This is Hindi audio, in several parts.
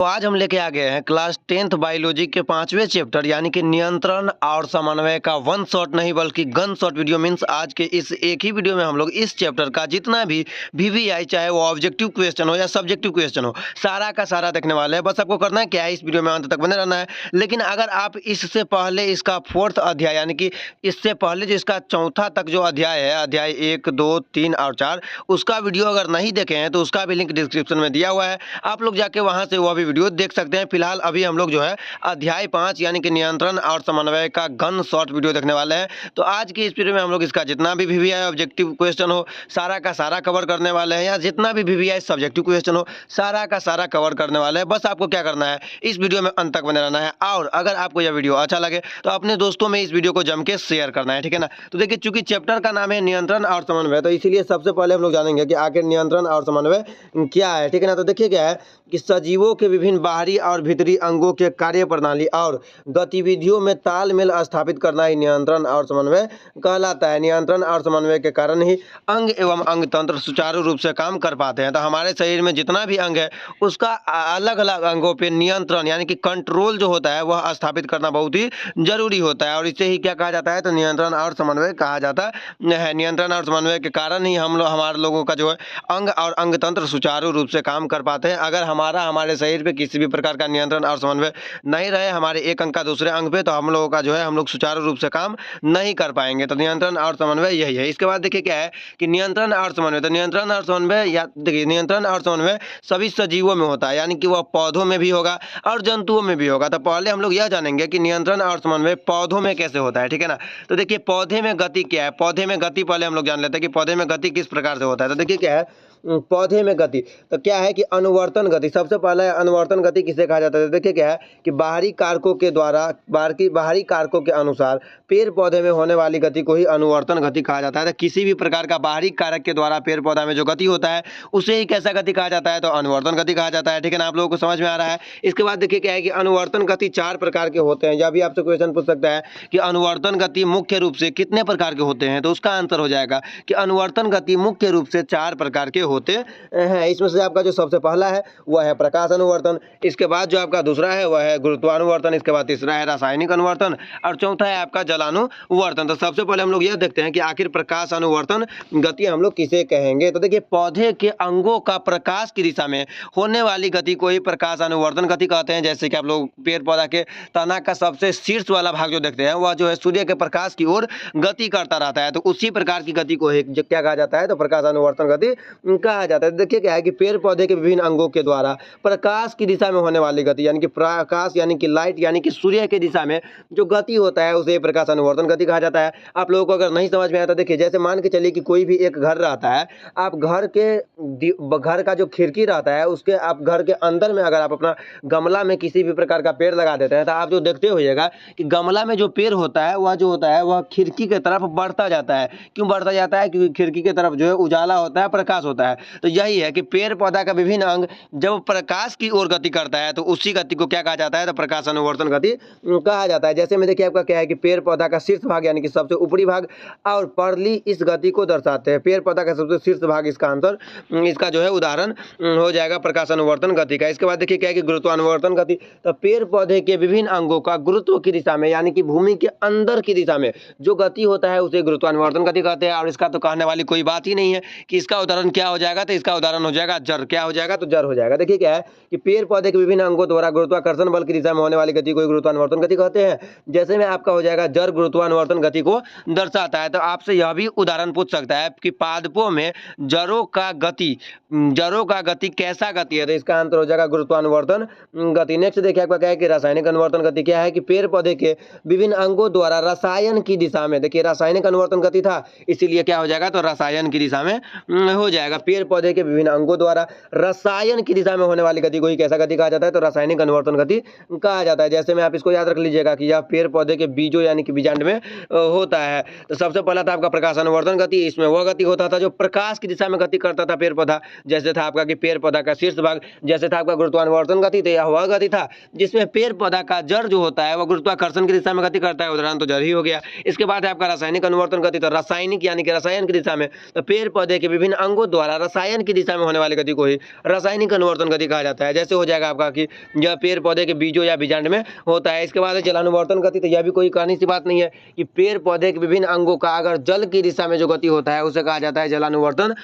तो आज हम लेके आ गए हैं क्लास 10th बायोलॉजी के 5वें चैप्टर यानी कि नियंत्रण और समन्वय का वन शॉट नहीं बल्कि गन शॉट वीडियो। मीन्स आज के इस एक ही वीडियो में हम लोग इस चैप्टर का जितना भी वीवीआई चाहे वो ऑब्जेक्टिव क्वेश्चन हो या सब्जेक्टिव क्वेश्चन हो सारा का सारा देखने वाले हैं। बस आपको करना है क्या है, इस वीडियो में अंत तक बने रहना है। लेकिन अगर आप इससे पहले इसका 4th अध्याय यानी कि इससे पहले जो इसका चौथा तक जो अध्याय है, अध्याय 1, 2, 3 और 4, उसका वीडियो अगर नहीं देखे हैं तो उसका भी लिंक डिस्क्रिप्शन में दिया हुआ है, आप लोग जाके वहां से वह भी वीडियो देख सकते हैं। फिलहाल अभी हम लोग जो है अध्याय 5 यानी कि नियंत्रण और समन्वय का गन शॉट वीडियो देखने वाले हैं। तो आज की इस वीडियो में हम लोग इसका जितना भी वीवीआई ऑब्जेक्टिव क्वेश्चन हो सारा का सारा कवर करने वाले हैं, या जितना भी वीवीआई सब्जेक्टिव क्वेश्चन हो सारा का सारा कवर करने वाले हैं। बस आपको क्या करना है, इस वीडियो में अंत तक बने रहना है। और अगर आपको यह वीडियो अच्छा लगे तो अपने दोस्तों में इस वीडियो को जम के शेयर करना है, ठीक है ना। तो देखिए, चूंकि चैप्टर का नाम है नियंत्रण और समन्वय, तो इसीलिए सबसे पहले हम लोग जानेंगे कि आखिर नियंत्रण और समन्वय क्या है, ठीक है ना। तो देखिए क्या है कि सजीवों के विभिन्न बाहरी और भीतरी अंगों के कार्य प्रणाली और गतिविधियों में तालमेल स्थापित करना ही नियंत्रण और समन्वय कहलाता है। नियंत्रण और समन्वय के कारण ही अंग एवं अंग तंत्र सुचारू रूप से काम कर पाते हैं। तो हमारे शरीर में जितना भी अंग है उसका अलग अलग अंगों पे नियंत्रण यानी कि कंट्रोल जो होता है वह स्थापित करना बहुत ही जरूरी होता है, और इसे ही क्या कहा जाता है, तो नियंत्रण और समन्वय कहा जाता है। नियंत्रण और समन्वय के कारण ही हमारे लोगों का जो है अंग और अंग तंत्र सुचारू रूप से काम कर पाते हैं। अगर हमारे शरीर पे किसी भी प्रकार का नियंत्रण और समन्वय नहीं रहे हमारे एक अंग का दूसरे अंग पे, तो हम लोगों का जो है हम लोग सुचारू रूप से काम नहीं कर पाएंगे। तो नियंत्रण और समन्वय यही है। इसके बाद देखिए क्या है कि नियंत्रण और समन्वय, तो नियंत्रण और समन्वय या देखिए नियंत्रण और समन्वय सभी सजीवों में होता है, यानी कि वह पौधों में भी होगा और जंतुओं में भी होगा। तो पहले हम लोग यह जानेंगे कि नियंत्रण और समन्वय पौधों में कैसे होता है, ठीक है ना। तो देखिए पौधे में गति क्या है, पौधे में गति पहले हम लोग जान लेते हैं कि पौधे में गति किस प्रकार से होता है। तो देखिए क्या है पौधे में गति, तो क्या है कि अनुवर्तन गति। सबसे पहले अनुवर्तन गति किसे कहा जाता है, तो देखिए क्या है कि बाहरी कारकों के द्वारा बाहरी कारकों के अनुसार पेड़ पौधे में होने वाली गति को ही अनुवर्तन गति कहा जाता है। तो किसी भी प्रकार का बाहरी कारक के द्वारा पेड़ पौधा में जो गति होता है उसे ही कैसा गति कहा जाता है, तो अनुवर्तन गति कहा जाता है, ठीक है ना। आप लोगों को समझ में आ रहा है। इसके बाद देखिए क्या है कि अनुवर्तन गति 4 प्रकार के होते हैं। जब भी आपसे क्वेश्चन पूछ सकता है कि अनुवर्तन गति मुख्य रूप से कितने प्रकार के होते हैं, तो उसका आंसर हो जाएगा कि अनुवर्तन गति मुख्य रूप से 4 प्रकार के होते हैं। इसमें से आपका जो सबसे पहला है वह है प्रकाश अनुवर्तन, इसके बाद जो आपका दूसरा है वह है गुरुत्वानुवर्तन, इसके बाद तीसरा है रासायनिक अनुवर्तन और चौथा है आपका जलानुवर्तन। तो सबसे पहले हम लोग यह देखते हैं कि आखिर प्रकाश अनुवर्तन गति हम लोग किसे कहेंगे। तो देखिए पौधे के अंगों का प्रकाश की दिशा में होने वाली गति को ही प्रकाश अनुवर्तन गति कहते हैं। जैसे कि आप लोग पेड़ पौधा के तना का सबसे शीर्ष वाला भाग जो देखते हैं वह जो है सूर्य के प्रकाश की ओर गति करता रहता है, तो उसी प्रकार की गति को क्या कहा जाता है, तो प्रकाश अनुवर्तन गति कहा जाता है। देखिए क्या है कि पेड़ पौधे के विभिन्न अंगों के द्वारा प्रकाश की दिशा में होने वाली गति यानी कि प्रकाश यानी कि लाइट यानी कि सूर्य की दिशा में जो गति होता है उसे प्रकाश अनुवर्तन गति कहा जाता है। आप लोगों को अगर नहीं समझ में आया तो देखिए, जैसे मान के चलिए कि कोई भी एक घर रहता है, आप घर का जो खिड़की रहता है उसके आप घर के अंदर में अगर आप अपना गमला में किसी भी प्रकार का पेड़ लगा देते हैं तो आप जो देखते होइएगा कि गमला में जो पेड़ होता है वह जो होता है वह खिड़की की तरफ बढ़ता जाता है। क्यों बढ़ता जाता है, क्योंकि खिड़की की तरफ जो है उजाला होता है, प्रकाश होता है। तो यही है कि पेड़ पौधा का विभिन्न अंग जब प्रकाश की ओर गति करता है तो उसी गति को क्या कहा जाता है, तो प्रकाश अनुवर्तन गति कहा जाता है। जैसे में देखिए आपका क्या है कि पेड़ पौधा का शीर्ष भाग यानी कि सबसे ऊपरी भाग और परली इस गति को दर्शाते हैं। पेड़ पौधा का सबसे शीर्ष भाग इसका आंसर, इसका जो है उदाहरण हो जाएगा प्रकाश अनुवर्तन गति का। इसके बाद देखिए क्या है कि गुरुत्वानुवर्तन गति, तो पेड़ पौधे के विभिन्न अंगों का गुरुत्व की दिशा में यानी कि भूमि के अंदर की दिशा में जो गति होता है उसे गुरुत्वानुवर्तन गति कहते हैं। और इसका तो कहने वाली कोई बात ही नहीं है कि इसका उदाहरण क्या हो जाएगा, तो इसका उदाहरण हो जाएगा जड़। क्या हो जाएगा, तो जड़ हो जाएगा। देखिए क्या है कि पेड़ पौधे के विभिन्न अंगों द्वारा गुरुत्वाकर्षण बल की दिशा में होने वाली गति को गुरुत्वानुवर्तन गति कहते हैं। जैसे में आपका हो जाएगा जड़ गुरुत्वानुवर्तन गति को दर्शाता है। तो आपसे यह भी उदाहरण पूछ सकता है कि पादपों में जड़ों का गति कैसा गति है, तो इसका आंसर हो जाएगा गुरुत्वानुवर्तन गति। नेक्स्ट देखिए आपका क्या है कि रासायनिक अनुवर्तन गति क्या है कि पेड़ पौधे के विभिन्न अंगों द्वारा रसायन की दिशा में, देखिए रासायनिक अनुवर्तन गति था इसीलिए क्या हो जाएगा, तो रसायन की दिशा में हो जाएगा। पेड़ पौधे के विभिन्न अंगों द्वारा रसायन की दिशा में होने वाली गति को ही कैसा गति कहा जाता है, तो रासायनिक अनुवर्तन गति कहा जाता है। जैसे में आप इसको याद रख लीजिएगा कि यह पेड़ पौधे के बीजों यानी कि बीजांड में होता है। तो सबसे पहला था आपका प्रकाश अनुवर्तन गति, इसमें वह गति होता था जो प्रकाश की दिशा में गति करता था पेड़ पौधा। जैसे था आपका कि पेड़ पौधा का शीर्ष भाग, जैसे था आपका गुरुत्वानुवर्तन गति, तो यह वह गति था जिसमें पेड़ पौधा का जड़ जो होता है वह गुरुत्वाकर्षण की दिशा में गति करता है, उदाहरण तो जड़ ही हो गया। इसके बाद है आपका रासायनिक अनुवर्तन गति, तो रासायनिक यानी कि रसायन की दिशा में, तो पेड़ पौधे के विभिन्न अंगों द्वारा वाला रसायन की दिशा में होने वाली गति को ही रासायनिक अनुवर्तन गति कहा जाता है। जैसे हो जाएगा आपका कि यह पेड़ पौधे के बीजों या बीजांड में होता है। इसके बाद है जलानुवर्तन गति। तो यह भी कोई कहने सी बात नहीं है कि पेड़ पौधे के विभिन्न अंगों का अगर जल की दिशा में जो गति होता है उसे कहा जाता है जलानुवर्तन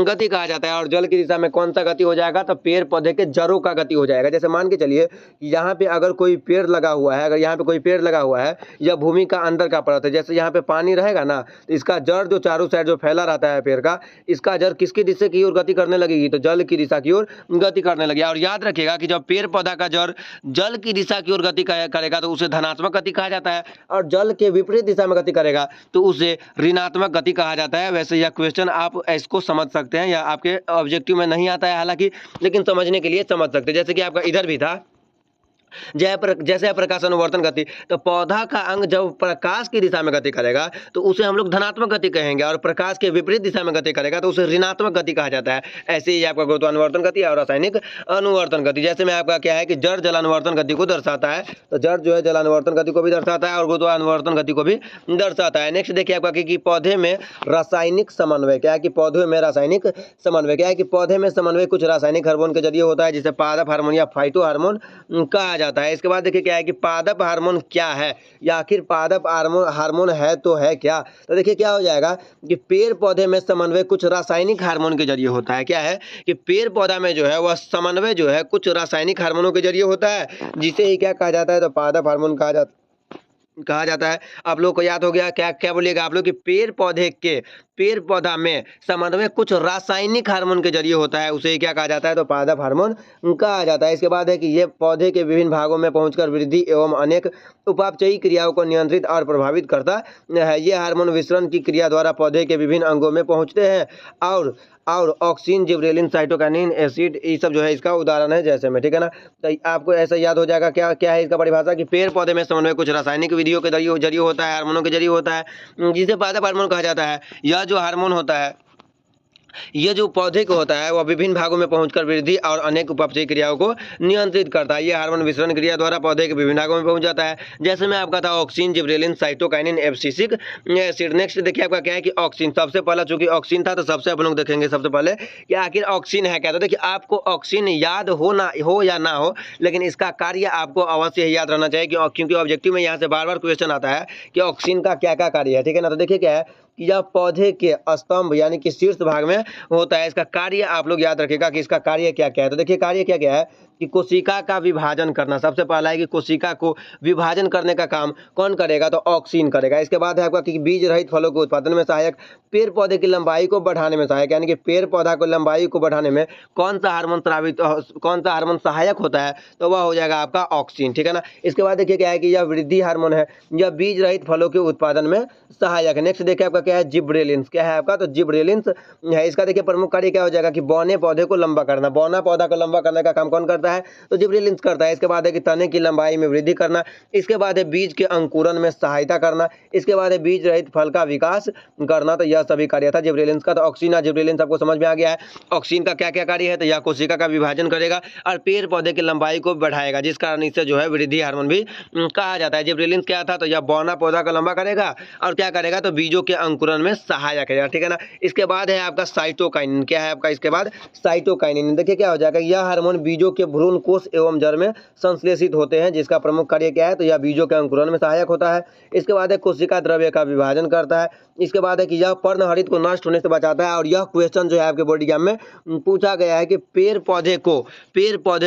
गति कहा जाता है। और जल की दिशा में कौन सा गति हो जाएगा, तो पेड़ पौधे के जड़ों का गति हो जाएगा। जैसे मान के चलिए यहाँ पे अगर कोई पेड़ लगा हुआ है, अगर यहाँ पे कोई पेड़ लगा हुआ है, यह भूमि का अंदर का परत है। जैसे यहाँ पे पानी रहेगा ना, तो इसका जड़ जो चारों साइड जो फैला रहता है पेड़ का, इसका जड़ किसकी दिशा की ओर गति करने लगेगी, तो जल की दिशा की ओर गति करने लगेगी। और याद रखिएगा कि जब पेड़ पौधा का जड़ जल की दिशा की ओर गति करेगा तो उसे धनात्मक गति कहा जाता है, और जल के विपरीत दिशा में गति करेगा तो उसे ऋणात्मक गति कहा जाता है। वैसे यह क्वेश्चन आप इसको समझ सकते हैं, या आपके ऑब्जेक्टिव में नहीं आता है हालांकि, लेकिन समझने के लिए समझ सकते हैं। जैसे कि आपका इधर भी था जैसे प्रकाश अनुवर्तन गति, तो पौधा का अंग जब प्रकाश की दिशा में गति करेगा तो उसे हम लोग धनात्मक गति कहेंगे, और प्रकाश के विपरीत दिशा में गति करेगा तो उसे ऋणात्मक गति कहा जाता है। ऐसे ही आपका गुरुत्वानुवर्तन गति और रासायनिक अनुवर्तन गति। जैसे में आपका क्या है कि जड़ जलानुवर्तन गति को दर्शाता है, तो जड़ जो है जलानुवर्तन गति को भी दर्शाता है और गुरुत्वानुवर्तन गति को भी दर्शाता है। नेक्स्ट देखिए आपका कि पौधे में रासायनिक समन्वय क्या है, कि पौधे में रासायनिक समन्वय क्या है, कि पौधे में समन्वय कुछ रासायनिक हार्मोन के जरिए होता है, जिसे पादप हार्मोन या फाइटो हार्मोन कहा जाता है। इसके बाद देखिए क्या है कि पादप हार्मोन क्या है, या आखिर पादप हार्मोन है तो है क्या। तो देखिए क्या हो जाएगा कि पेड़ पौधे में समन्वय कुछ रासायनिक हार्मोन के जरिए होता है। क्या है कि पेड़ पौधा में जो है वह समन्वय जो है कुछ रासायनिक हार्मोनों के जरिए होता है, जिसे ही क्या कहा जाता है, तो पादप हार्मोन कहा जाता है। आप लोग को याद हो गया, क्या क्या बोलिएगा आप लोग कि पेड़ पौधा में समन्वय कुछ रासायनिक हार्मोन के जरिए होता है, उसे क्या कहा जाता है, तो पादप हार्मोन कहा जाता है। इसके बाद है कि ये पौधे के विभिन्न भागों में पहुंचकर वृद्धि एवं अनेक उपापचयी क्रियाओं को नियंत्रित और प्रभावित करता है। ये हार्मोन विसरण की क्रिया द्वारा पौधे के विभिन्न अंगों में पहुंचते हैं, और ऑक्सीन, जिबरेलिन, साइटोकाइनिन, एसिड, ये सब जो है इसका उदाहरण है। जैसे में ठीक है ना, तो आपको ऐसा याद हो जाएगा क्या क्या है इसका परिभाषा, कि पेड़ पौधे में समन्वय कुछ रासायनिक विधियों के जरिए होता है, हार्मोनों के जरिए होता है, जिसे पादप हार्मोन कहा जाता है। यह जो हार्मोन होता है, ये जो पौधे को होता है वह विभिन्न भागों में पहुंचकर वृद्धि और अनेक उपापचयी क्रियाओं को नियंत्रित करता है। ये हार्मोन विसरण क्रिया द्वारा पौधे के विभिन्न भागों में पहुंच जाता है। जैसे मैं आपका था oxygen, gibberellin, cytokinin, abscisic acid. Next देखिए आपका क्या है कि ऑक्सीन, सबसे पहला चूंकि ऑक्सीन था तो सबसे अपन लोग देखेंगे सबसे पहले कि आखिर ऑक्सीन है क्या। तो देखिए आपको ऑक्सीन याद हो या ना हो, लेकिन इसका कार्य आपको अवश्य ही याद रहना चाहिए, क्योंकि ऑब्जेक्टिव में यहाँ से बार बार क्वेश्चन आता है कि ऑक्सीन का क्या क्या कार्य है। ठीक है ना, तो देखिए क्या है कि यह पौधे के स्तंभ यानी कि शीर्ष भाग में होता है। इसका कार्य आप लोग याद रखिएगा कि इसका कार्य क्या क्या है। तो देखिए कार्य क्या क्या है कि कोशिका का विभाजन करना। सबसे पहला है कि कोशिका को विभाजन करने का काम कौन करेगा, तो ऑक्सीन करेगा। इसके बाद है आपका कि बीज रहित फलों के उत्पादन में सहायक, पेड़ पौधे की लंबाई को बढ़ाने में सहायक, यानी कि पेड़ पौधा को लंबाई को बढ़ाने में कौन सा हार्मोन सहायक होता है, तो वह हो जाएगा आपका ऑक्सीन। ठीक है ना। इसके बाद देखिए क्या है कि यह वृद्धि हार्मोन है, यह बीज रहित फलों के उत्पादन में सहायक है। नेक्स्ट देखिए आपका क्या है, जिब्रेलिन्स। क्या है आपका, तो जिब्रेलिन्स है। इसका देखिए प्रमुख कार्य क्या हो जाएगा कि बौने पौधे को लंबा करना। बौना पौधा को लंबा करने का काम कौन करता है, तो जिब्रेलिन्स करता है। इसके बाद है कि तने की लंबाई में वृद्धि करना। इसके बाद है बीज के अंकुरन में सहायता करना। इसके बाद है बीज रहित फल का विकास करना। तो यह सभी कार्य था जिब्रेलिन्स का। तो ऑक्सीन और जिब्रेलिन्स आपको समझ में आ गया है। ऑक्सीन का क्या क्या कार्य है, तो यह कोशिका का विभाजन करेगा और पेड़ पौधे की लंबाई को बढ़ाएगा, जिस कारण इसे जो है वृद्धि हार्मोन भी कहा जाता है। जिब्रेलिन्स क्या था, तो यह बौना पौधा को लंबा करेगा और क्या करेगा, तो बीजों के अंकुरन में सहायक करेगा। ठीक है ना। इसके बाद है आपका साइटोकाइनिन। क्या है आपका, इसके बाद साइटोकाइनिन। देखिए क्या हो जाएगा, यह हार्मोन बीजों के भ्रूण कोष एवं जड़ में संश्लेषित होते हैं, जिसका प्रमुख कार्य क्या है, तो यह बीजों के अंकुरन में सहायक होता है। इसके बाद है कोशिका द्रव्य का विभाजन करता है। इसके बाद है कि यह पर्णहरित को नष्ट होने से बचाता है। और यह क्वेश्चन जो है आपके बोर्ड एग्जाम में पूछा गया है कि पेड़ पौधे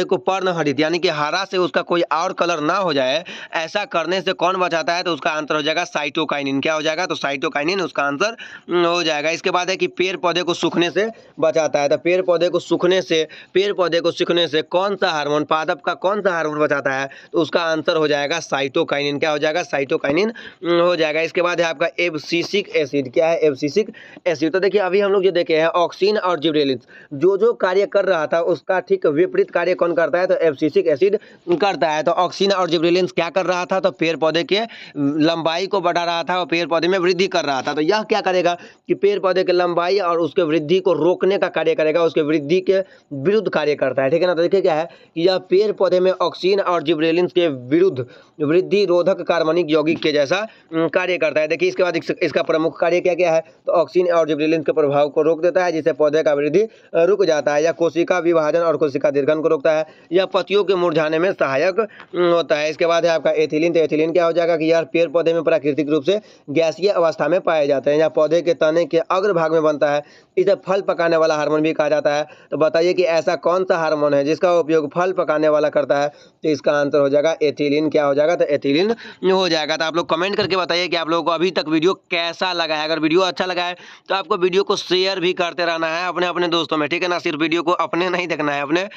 को पर्णहरित यानी कि हरा से उसका कोई और कलर ना हो जाए, ऐसा करने से कौन बचाता है, तो उसका आंसर हो जाएगा साइटोकाइनिन। क्या हो जाएगा, तो साइटोकाइनिन उसका आंसर हो जाएगा। इसके बाद है कि पेड़ पौधे को सूखने से बचाता है। तो पेड़ पौधे को सूखने से कौन सा हार्मोन, पादप का कौन सा हार्मोन बचाता है, तो उसका आंसर हो जाएगा साइटोकाइनिन। क्या हो जाएगा, साइटोकाइनिन हो जाएगा। इसके बाद है आपका एब्सिसिक एसिड। क्या है, एब्सिसिक एसिड। तो देखिए अभी हम लोग जो देखे हैं ऑक्सीन और जिब्रेलिन्स जो कार्य कर रहा था उसका ठीक विपरीत कार्य कौन करता है, तो एब्सिसिक एसिड करता है। तो ऑक्सीन और जिब्रेलिन्स क्या कर रहा था, तो पेड़ पौधे के लंबाई को बढ़ा रहा था और पेड़ पौधे में वृद्धि कर रहा था। तो यह क्या करेगा कि पेड़ पौधे की लंबाई और उसके वृद्धि को रोकने का कार्य करेगा, उसके वृद्धि के विरुद्ध कार्य करता है। ठीक है ना। तो देखिए क्या है है कि यह पेड़ पौधे में ऑक्सीन और जिबरेलिन के विरुद्ध वृद्धि रोधक कार्बनिक यौगिक के जैसा कार्य करता है। देखिए इसके बाद इसका प्रमुख कार्य क्या क्या है, तो ऑक्सीन और जिबरेलिन के प्रभाव को रोक देता है, जिससे पौधे का वृद्धि रुक जाता है। यह कोशिका विभाजन और कोशिका दीर्घन को रोकता है। यह पत्तियों के मुरझाने में सहायक होता है। इसके बाद है आपका एथिलीन। तो एथिलीन क्या हो जाएगा कि यह पेड़ पौधे में प्राकृतिक रूप से गैसीय अवस्था में पाए जाते हैं। यह पौधे के तने के अग्रभाग में बनता है। इसे फल पकाने वाला हार्मोन भी कहा जाता है। तो बताइए कि ऐसा कौन सा हार्मोन है जिसका उपयोग फल पकाने वाला करता है, तो इसका आंसर हो जाएगा एथिलीन। क्या हो जाएगा, तो एथिलीन हो जाएगा। तो आप लोग कमेंट करके बताइए कि आप लोगों को अभी तक वीडियो कैसा लगा है। अगर वीडियो अच्छा लगा है तो आपको वीडियो को शेयर भी करते रहना है अपने अपने दोस्तों में, ठीक है ना। सिर्फ वीडियो को अपने नहीं देखना है, अपने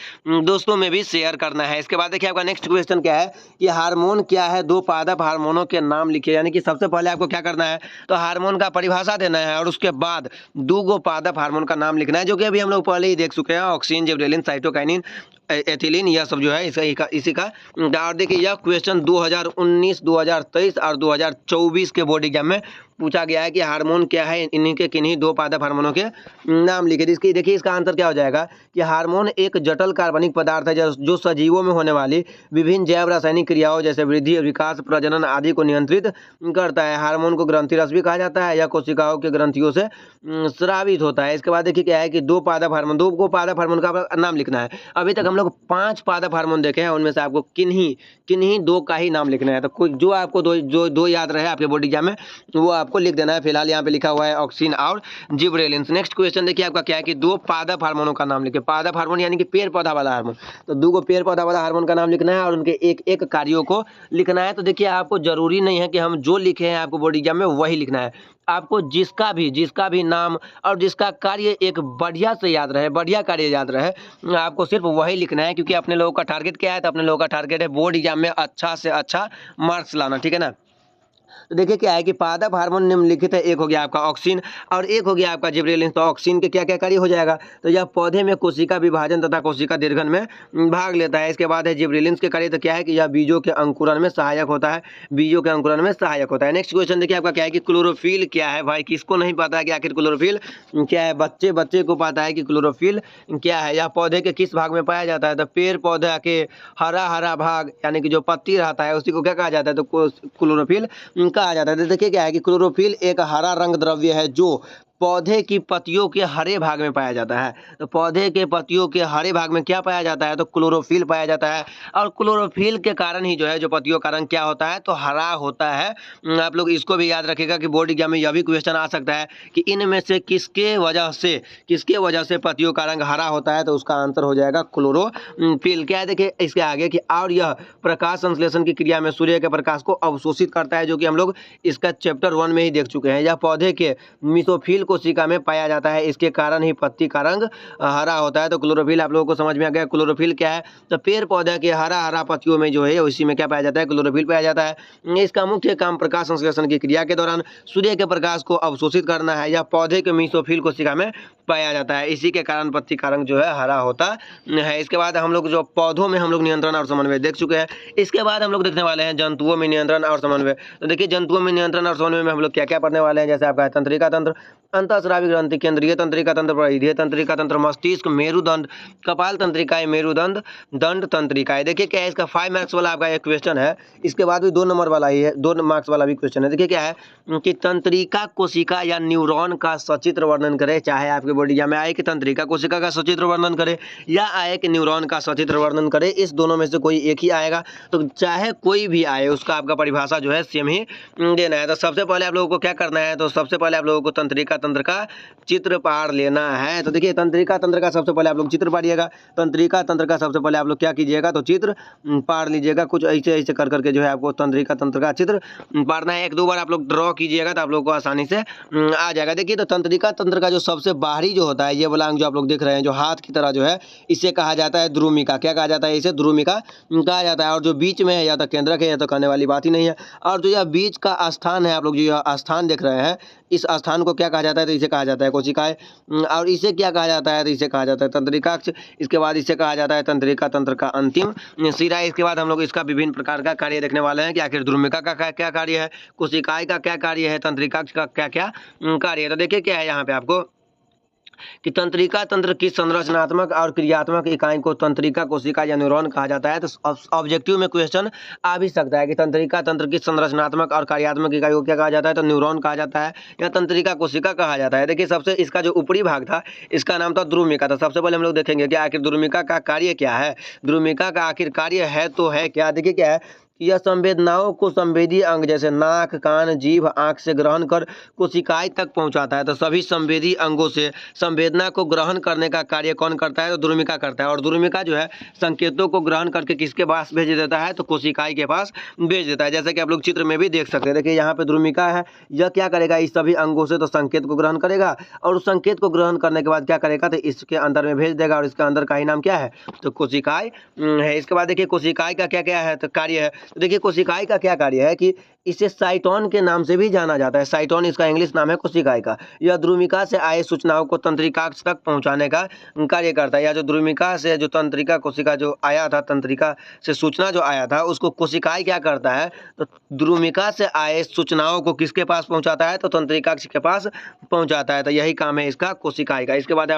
दोस्तों में भी शेयर करना है। इसके बाद देखिए आपका नेक्स्ट क्वेश्चन क्या है कि हार्मोन क्या है, दो पादप हार्मोनों के नाम लिखिए। यानी कि सबसे पहले आपको क्या करना है, तो हार्मोन का परिभाषा देना है और उसके बाद दो गो पादप हार्मोन का नाम लिखना है, जो कि अभी हम लोग पहले ही देख चुके हैं, ऑक्सीन, जिबरेलिन, साइटोकाइनिन, एथिलीन, यह सब जो है इसी का। और देखिए यह क्वेश्चन 2019, 2023 और 2024 के बोर्ड एग्जाम में पूछा गया है कि हार्मोन क्या है, इन्हीं के किन्हीं दो पादप हार्मोनों के नाम लिखे। इसकी देखिए इसका आंसर क्या हो जाएगा कि हार्मोन एक जटिल कार्बनिक पदार्थ है जो सजीवों में होने वाली विभिन्न जैव रासायनिक क्रियाओं जैसे वृद्धि, विकास, प्रजनन आदि को नियंत्रित करता है। हार्मोन को ग्रंथि रस भी कहा जाता है। यह कोशिकाओं के ग्रंथियों से स्रावित होता है। इसके बाद देखिए क्या है कि दो पादप हार्मोन का नाम लिखना है। अभी तक हम लोग 5 पादप हार्मोन देखे हैं, उनमें से आपको किन्हीं दो का ही नाम लिखना है। तो कोई जो आपको दो याद रहे आपके बोर्ड एग्जाम में वो आपको लिख देना है। फिलहाल यहाँ पे लिखा हुआ है ऑक्सीन और जिबरेलिन। नेक्स्ट क्वेश्चन देखिए आपका क्या है कि दो पादप हार्मोनों का नाम लिखिए। पादप हार्मोन यानी कि पेड़ पौधा वाला हार्मोन, तो दो गो पेड़ पौधा वाला हार्मोन का नाम लिखना है और उनके एक एक कार्यों को लिखना है। तो देखिए आपको जरूरी नहीं है कि हम जो लिखे हैं आपको बोर्ड एग्जाम में वही लिखना है। आपको जिसका भी नाम और जिसका कार्य एक बढ़िया से याद रहे, बढ़िया कार्य याद रहे, आपको सिर्फ वही लिखना है। क्योंकि अपने लोगों का टारगेट क्या है, तो अपने लोगों का टारगेट है बोर्ड एग्जाम में अच्छा से अच्छा मार्क्स लाना, ठीक है ना। तो देखिए क्या है कि पादप हार्मोन निम्नलिखित है। एक हो गया आपका ऑक्सीन और एक हो गया आपका जिबरेलिन। तो ऑक्सीन के क्या क्या कार्य हो जाएगा, तो यह पौधे में कोशिका विभाजन तथा कोशिका दीर्घन में भाग लेता है। इसके बाद है जिबरेलिन के कार्य, तो क्या है कि यह बीजों के अंकुरन में सहायक होता है। नेक्स्ट क्वेश्चन देखिए आपका क्या है कि क्लोरोफिल क्या है। भाई किसको नहीं पता है कि आखिर क्लोरोफिल क्या है, बच्चे को पता है कि क्लोरोफिल क्या है। यह पौधे के किस भाग में पाया जाता है, तो पेड़ पौधे के हरा भाग यानी कि जो पत्ती रहता है उसी को क्या कहा जाता है, तो क्लोरोफिल कहा जाता है। तो देखिए क्या है कि क्लोरोफिल एक हरा रंग द्रव्य है जो पौधे की पत्तियों के हरे भाग में पाया जाता है। तो पौधे के पत्तियों के हरे भाग में क्या पाया जाता है, तो क्लोरोफिल पाया जाता है। और क्लोरोफिल के कारण ही जो है जो पत्तियों का रंग क्या होता है, तो हरा होता है। आप लोग इसको भी याद रखिएगा कि बोर्ड एग्जाम में यह भी क्वेश्चन आ सकता है कि इनमें से किसके वजह से पत्तियों का रंग हरा होता है, तो उसका आंसर हो जाएगा क्लोरोफिल। क्या है देखिए इसके आगे कि और यह प्रकाश संश्लेषण की क्रिया में सूर्य के प्रकाश को अवशोषित करता है, जो कि हम लोग इसका चैप्टर 1 में ही देख चुके हैं। यह पौधे के मिसोफिल कोशिका में पाया जाता है, इसके कारण ही पत्ती का रंग हरा होता है। तो क्लोरोफिल आप लोगों को समझ में आ गया क्लोरोफिल क्या है। तो पेड़ पौधे के हरा पत्तियों में जो है उसी में क्या पाया जाता है, क्लोरोफिल पाया जाता है। इसका मुख्य काम प्रकाश संश्लेषण की क्रिया के दौरान सूर्य के प्रकाश को अवशोषित करना है। यह पौधे के मिसोफिल कोशिका में पाया जाता है, इसी के कारण पत्ती का रंग जो है हरा होता है। इसके बाद हम लोग जो पौधों में हम लोग नियंत्रण और समन्वय देख चुके हैं। इसके बाद हम लोग देखने वाले हैं जंतुओं में नियंत्रण और समन्वय। तो देखिए जंतुओं में नियंत्रण और समन्वय में हम लोग क्या क्या पढ़ने वाले हैं, जैसे आपका तंत्रिका तंत्र, अंतःस्रावी ग्रंथि, केंद्रीय तंत्रिका तंत्र, परिधीय तंत्रिका तंत्र, मस्तिष्क, मेरुदंड, कपाल तंत्रिकाएं, मेरुदंड, दंड तंत्रिकाएं। देखिए क्या है इसका 5 मार्क्स वाला आपका एक क्वेश्चन है। इसके बाद भी 2 नंबर वाला ही है, 2 मार्क्स वाला भी क्वेश्चन है। देखिए क्या है कि तंत्रिका कोशिका या न्यूरॉन का सचित्र वर्णन करे। चाहे आपके बोर्ड एग्जाम में आए कि तंत्रिका कोशिका का सचित्र वर्णन करे या आए कि न्यूरॉन का सचित्र वर्णन करे, इस दोनों में से कोई एक ही आएगा। तो चाहे कोई भी आए उसका आपका परिभाषा जो है सेम ही देना है। तो सबसे पहले आप लोगों को क्या करना है, तो सबसे पहले आप लोगों को तंत्रिका तंत्र का चित्र पाड़ लेना है। तो देखिए तंत्रिका तंत्र का सबसे पहले आप लोग चित्र पाड़िएगा। तंत्रिका तंत्र का सबसे पहले आप लोग क्या कीजिएगा, तो चित्र पाड़ लीजिएगा। कुछ ऐसे कर करके जो है आपको तंत्रिका तंत्र का चित्र पाड़ना है। 1-2 बार आप लोग ड्रॉ कीजिएगा तो आप लोग को आसानी से आ जाएगा। देखिए तो तंत्रिका तंत्र का जो सबसे बाहरी जो होता है, ये वाला अंग जो आप लोग देख रहे हैं जो हाथ की तरह जो है, इसे कहा जाता है ध्रुमिका। क्या कहा जाता है, इसे ध्रुमिका कहा जाता है। और जो बीच में है या तो केंद्रक है या तो कहने वाली बात ही नहीं है। और जो यह बीच का स्थान है, आप लोग जो यह स्थान देख रहे हैं, इस स्थान को क्या कहा जाता है, तो इसे कहा जाता है कोशिकाएं। और इसे क्या कहा जाता है, तो इसे कहा जाता है तंत्रिकाक्ष। इसके बाद इसे कहा जाता है तंत्रिका तंत्र का अंतिम सिरा। इसके बाद हम लोग इसका विभिन्न प्रकार का कार्य देखने वाले हैं कि आखिर ध्रुमिका का क्या कार्य है, कोशिकाएं का क्या कार्य है, तंत्रिकाक्ष का क्या क्या कार्य है। तो देखिए क्या है यहाँ पे आपको कि तंत्रिका तंत्र की संरचनात्मक और क्रियात्मक इकाई को तंत्रिका कोशिका या न्यूरॉन कहा जाता है। तो ऑब्जेक्टिव में क्वेश्चन आ भी सकता है कि तंत्रिका तंत्र की संरचनात्मक और कार्यात्मक इकाई को क्या कहा जाता है, तो न्यूरॉन कहा जाता है या तंत्रिका कोशिका कहा जाता है। देखिए सबसे इसका जो ऊपरी भाग था इसका नाम था द्रुमिका। तो सबसे पहले हम लोग देखेंगे कि आखिर द्रुमिका का कार्य क्या है। द्रुमिका का आखिर कार्य है तो है क्या, देखिए क्या है कि यह संवेदनाओं को संवेदी अंग जैसे नाक, कान, जीभ, आंख से ग्रहण कर कोशिकाएं तक पहुंचाता है। तो सभी संवेदी अंगों से संवेदना को ग्रहण करने का कार्य कौन करता है, तो द्रुमिका करता है। और द्रुमिका जो है संकेतों को ग्रहण करके किसके पास भेज देता है, तो कोशिकाएं के पास भेज देता है। जैसे कि आप लोग चित्र में भी देख सकते हैं। देखिए यहाँ पे द्रुमिका है, यह क्या करेगा, इस सभी अंगों से तो संकेत को ग्रहण करेगा और उस संकेत को ग्रहण करने के बाद क्या करेगा, तो इसके अंदर में भेज देगा और इसके अंदर का ही नाम क्या है, तो कोशिकाएं है। इसके बाद देखिए कोशिकाएं का क्या क्या है, तो कार्य है। तो देखिए कोशिकाएं का क्या कार्य है कि इसे साइटोन के नाम से भी जाना जाता है। साइटोन इसका इंग्लिश नाम है कोशिकाएं का। यह द्रुमिका से आए सूचनाओं को तंत्रिकाक्ष तक पहुंचाने का कार्य करता है। या जो द्रुमिका से जो तंत्रिका कोशिका जो आया था, तंत्रिका से सूचना जो आया था उसको कोशिकाएं क्या करता है, तो द्रुमिका से आए सूचनाओं को किसके पास पहुंचाता है, तो तंत्रिकाक्ष के पास पहुंचाता है। तो यही काम है इसका कोशिकाएं का। इसके बाद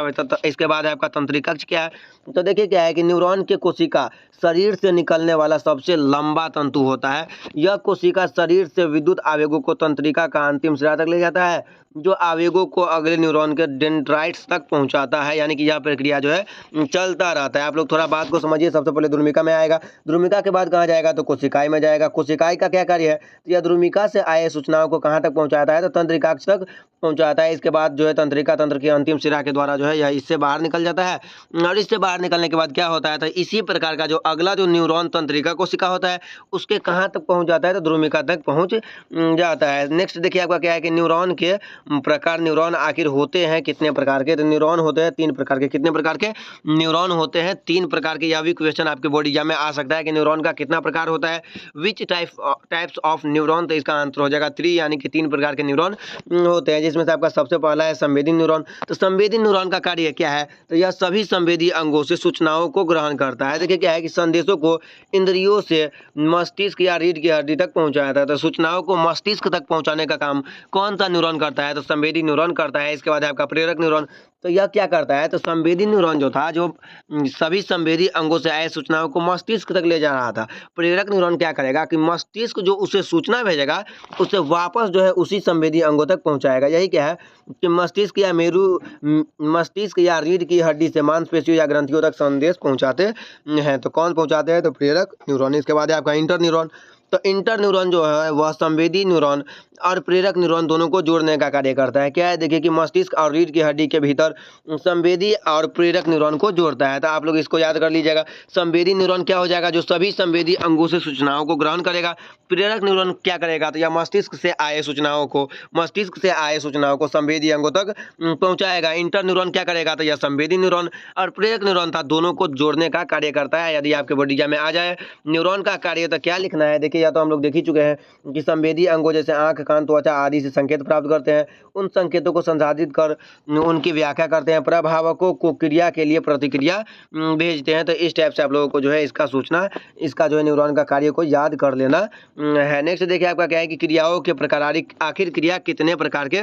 है आपका तंत्रिकाक्ष क्या है, तो देखिए क्या है कि न्यूरॉन के कोशिका शरीर से निकलने वाला सबसे लंबा तंतु होता है। यह कोशिका शरीर से विद्युत आवेगों को तंत्रिका का अंतिम सिरा तक ले जाता है, जो आवेगों को अगले न्यूरॉन के डेंड्राइट्स तक पहुंचाता है। यानी कि यह प्रक्रिया जो है चलता रहता है। आप लोग थोड़ा बात को समझिए। सबसे पहले द्रुमिका में आएगा, द्रुमिका के बाद कहाँ जाएगा, तो कोशिकाएं में जाएगा। कोशिकाएं का क्या कार्य है, तो यह द्रुमिका से आए सूचनाओं को कहाँ तक पहुंचाता है, तो तंत्रिकाक्ष तक पहुंचाता है। इसके बाद जो है तंत्रिका तंत्र के अंतिम सिरा के द्वारा जो है यह इससे बाहर निकल जाता है। और इससे बाहर निकलने के बाद क्या होता है, तो इसी प्रकार का जो अगला जो न्यूरॉन तंत्रिका कोशिका होता है उसके कहाँ तक पहुंच जाता है, तो द्रुमिका तक पहुंच जाता है। नेक्स्ट देखिए आपका क्या है कि न्यूरॉन के प्रकार, न्यूरॉन आखिर होते हैं कितने प्रकार के, तो न्यूरॉन होते हैं 3 प्रकार के। कितने प्रकार के न्यूरॉन होते हैं, 3 प्रकार के। यह भी क्वेश्चन आपके बोर्ड एग्जाम में आ सकता है कि न्यूरॉन का कितना प्रकार होता है, विच टाइप्स ऑफ न्यूरॉन। तो इसका आंसर हो जाएगा 3, यानी कि 3 प्रकार के न्यूरॉन होते हैं, जिसमें से आपका सबसे पहला है संवेदी न्यूरॉन। तो संवेदी न्यूरॉन का कार्य क्या है, तो यह सभी संवेदी अंगों से सूचनाओं को ग्रहण करता है। देखिए क्या है कि संदेशों को इंद्रियों से मस्तिष्क या रीढ़ की हड्डी तक पहुंचाता है। तो सूचनाओं को मस्तिष्क तक पहुंचाने का काम कौन सा न्यूरॉन करता है, तो संवेदी न्यूरॉन करता है। इसके बाद है आपका प्रेरक न्यूरॉन। तो यह क्या करता है, तो संवेदी न्यूरॉन जो था, जो सभी संवेदी अंगों से आए सूचनाओं को मस्तिष्क तक ले जा रहा था। प्रेरक न्यूरॉन क्या करेगा कि मस्तिष्क जो उसे सूचना भेजेगा उसे वापस जो है उसी संवेदी अंगों तक पहुंचाएगा। यही क्या है कि मस्तिष्क या रीढ़ की हड्डी से मांसपेशियों या ग्रंथियों तक संदेश पहुंचाते हैं। तो कौन पहुंचाते हैं, तो प्रेरक न्यूरॉन। इसके बाद है आपका इंटर न्यूरॉन। तो इंटर न्यूरॉन जो है वह संवेदी न्यूरॉन और प्रेरक न्यूरॉन दोनों को जोड़ने का कार्य करता है। क्या है, देखिए कि मस्तिष्क और रीढ़ की हड्डी के भीतर संवेदी और प्रेरक न्यूरॉन को जोड़ता है। तो आप लोग इसको याद कर लीजिएगा। संवेदी न्यूरॉन क्या हो जाएगा, जो सभी संवेदी अंगों से सूचनाओं को ग्रहण करेगा। प्रेरक न्यूरॉन क्या करेगा, तो यह मस्तिष्क से आए सूचनाओं को संवेदी अंगों तक पहुंचाएगा। इंटर न्यूरॉन क्या करेगा, तो यह संवेदी न्यूरॉन और प्रेरक न्यूरॉन था दोनों को जोड़ने का कार्य करता है। यदि आपके बोर्ड एग्जाम में आ जाए न्यूरॉन का कार्य, तो क्या लिखना है, देखिए या तो हम लोग देख ही चुके हैं कि संवेदी अंगों जैसे आंख, कान, त्वचा आदि से संकेत प्राप्त करते हैं। उन संकेतों को संसाधित कर उनकी व्याख्या करते हैं। प्रभावकों को क्रिया के लिए प्रतिक्रिया भेजते हैं। तो इस टाइप से आप लोगों को जो है इसका सूचना, इसका जो है न्यूरॉन का कार्य को याद कर लेना है। नेक्स्ट देखिए आपका क्या है कि क्रियाओं के प्रकार। आखिर क्रिया कितने प्रकार के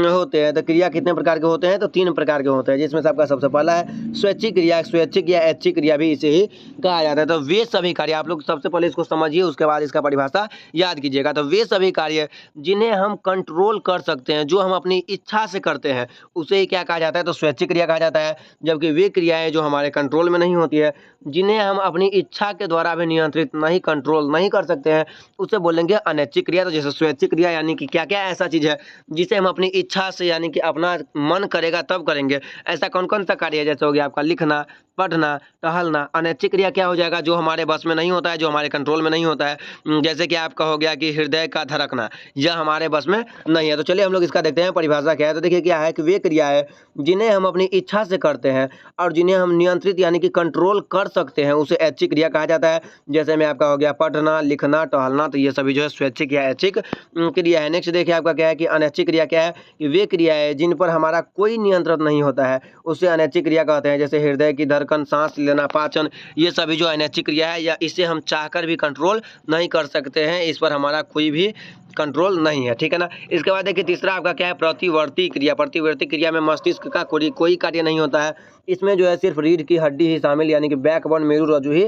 होते हैं, तो क्रिया कितने प्रकार के होते हैं, तो 3 प्रकार के होते हैं, जिसमें से आपका सबसे पहला है स्वैच्छिक क्रिया। स्वैच्छिक या ऐच्छिक क्रिया भी इसे ही कहा जाता है। तो वे सभी कार्य, आप लोग सबसे पहले इसको समझिए, उसके बाद इसका परिभाषा याद कीजिएगा। तो वे सभी कार्य जिन्हें हम कंट्रोल कर सकते हैं, जो हम अपनी इच्छा से करते हैं, उसे ही क्या कहा जाता है, तो स्वैच्छिक क्रिया कहा जाता है। जबकि वे क्रियाएं जो हमारे कंट्रोल में नहीं होती है, जिन्हें हम अपनी इच्छा के द्वारा भी नियंत्रित नहीं, कंट्रोल नहीं कर सकते हैं, उसे बोलेंगे अनैच्छिक क्रिया। तो जैसे स्वैच्छिक क्रिया यानी कि क्या क्या ऐसा चीज है जिसे हम अपनी इच्छा से, यानी कि अपना मन करेगा तब करेंगे। ऐसा कौन कौन सा कार्य है, जैसे हो गया आपका लिखना, पढ़ना, टहलना। अनैच्छिक क्रिया क्या हो जाएगा, जो हमारे बस में नहीं होता है, जो हमारे कंट्रोल में नहीं होता है। जैसे कि आपका हो गया कि हृदय का धड़कना, यह हमारे बस में नहीं है। तो चलिए हम लोग इसका देखते हैं परिभाषा क्या है। तो देखिए क्या है कि वे क्रिया है जिन्हें हम अपनी इच्छा से करते हैं और जिन्हें हम नियंत्रित यानी कि कंट्रोल कर सकते हैं, उसे ऐच्छिक क्रिया कहा जाता है। जैसे में आपका हो गया पढ़ना, लिखना, टहलना। तो ये सभी जो है स्वैच्छिक या ऐच्छिक क्रिया है। नेक्स्ट देखिए आपका क्या है कि अनैच्छिक क्रिया क्या है, कि वे क्रिया है जिन पर हमारा कोई नियंत्रण नहीं होता है, उसे अनैच्छिक क्रिया कहते हैं। जैसे हृदय की धड़कन धड़कन, सांस लेना, पाचन, ये सभी जो अनैच्छिक क्रिया है या इसे हम चाहकर भी कंट्रोल नहीं कर सकते हैं, इस पर हमारा कोई भी कंट्रोल नहीं है, ठीक है ना। इसके बाद देखिए तीसरा आपका क्या है, प्रतिवर्ती क्रिया। प्रतिवर्ती क्रिया में मस्तिष्क का कोई कार्य नहीं होता है, इसमें जो है सिर्फ रीढ़ की हड्डी ही शामिल यानी कि बैकबोन मेरू रज्जु ही